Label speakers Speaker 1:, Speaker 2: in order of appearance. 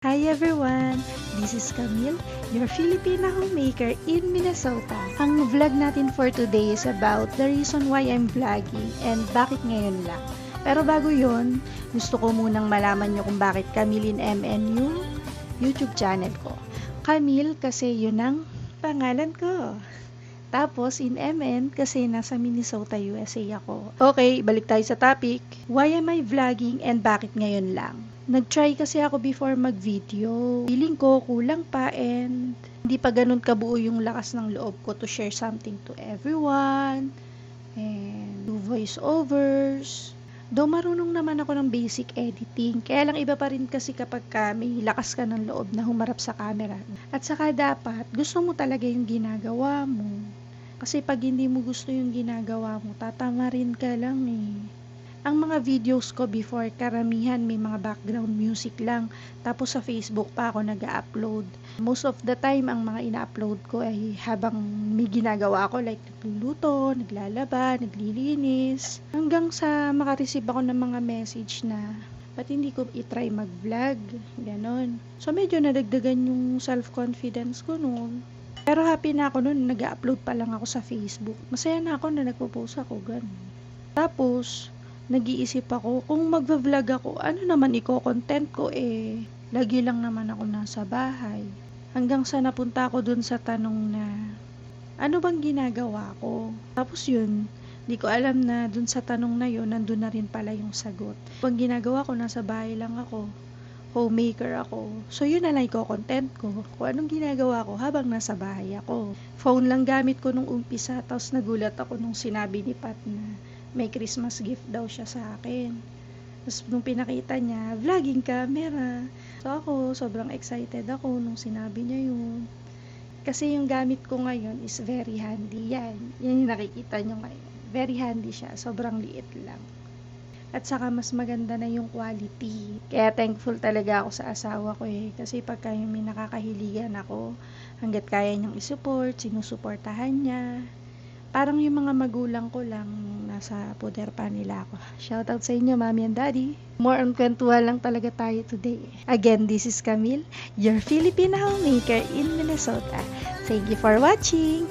Speaker 1: Hi everyone! This is Camille, your Filipina homemaker in Minnesota. Ang vlog natin for today is about the reason why I'm vlogging and bakit ngayon lang. Pero bago yon, gusto ko munang malaman nyo kung bakit Camille in MN yung YouTube channel ko. Camille kasi yun ang pangalan ko. Tapos in MN kasi nasa Minnesota, USA ako. Okay, balik tayo sa topic. Why am I vlogging and bakit ngayon lang? Nag-try kasi ako before mag-video. Feeling ko kulang pa and hindi pa ganun kabuo yung lakas ng loob ko to share something to everyone and do voiceovers. Though marunong naman ako ng basic editing, kaya lang iba pa rin kasi kapag may lakas ka ng loob na humarap sa camera. At saka dapat, gusto mo talaga yung ginagawa mo. Kasi pag hindi mo gusto yung ginagawa mo, tatamarin ka lang eh. Ang mga videos ko before, karamihan may mga background music lang. Tapos sa Facebook pa ako nag-upload. Most of the time, ang mga ina-upload ko ay habang may ginagawa ako, like nagluluto, naglalaba, naglilinis. Hanggang sa makareceive ako ng mga message na, ba't hindi ko itry mag-vlog? Ganon. So medyo nadagdagan yung self-confidence ko noon. Pero happy na ako noon, nag-upload pa lang ako sa Facebook. Masaya na ako na nagpo-post ako, ganon. Tapos, nag-iisip ako, kung mag-vlog ako, ano naman i-content ko eh. Lagi lang naman ako nasa bahay. Hanggang sa napunta ako dun sa tanong na, ano bang ginagawa ko? Tapos yun, di ko alam na dun sa tanong na yun, nandun na rin pala yung sagot. Ang ginagawa ko, nasa bahay lang ako. Homemaker ako. So yun na lang i-content ko. Kung anong ginagawa ko habang nasa bahay ako. Phone lang gamit ko nung umpisa, tapos nagulat ako nung sinabi ni Pat na may Christmas gift daw siya sa akin. Tapos nung pinakita niya, vlogging camera. So ako, sobrang excited ako nung sinabi niya yun. Kasi yung gamit ko ngayon is very handy. Yan yung nakikita nyo ngayon. Very handy siya. Sobrang liit lang. At saka mas maganda na yung quality. Kaya thankful talaga ako sa asawa ko eh. Kasi pagka yung may nakakahiligan ako, hanggat kaya niyang isupport, sinusuportahan niya. Parang yung mga magulang ko lang nasa poder pa nila ako. Shoutout sa inyo, Mommy and Daddy. More on kwentuhan lang talaga tayo today. Again, this is Camille, your Filipina homemaker in Minnesota. Thank you for watching!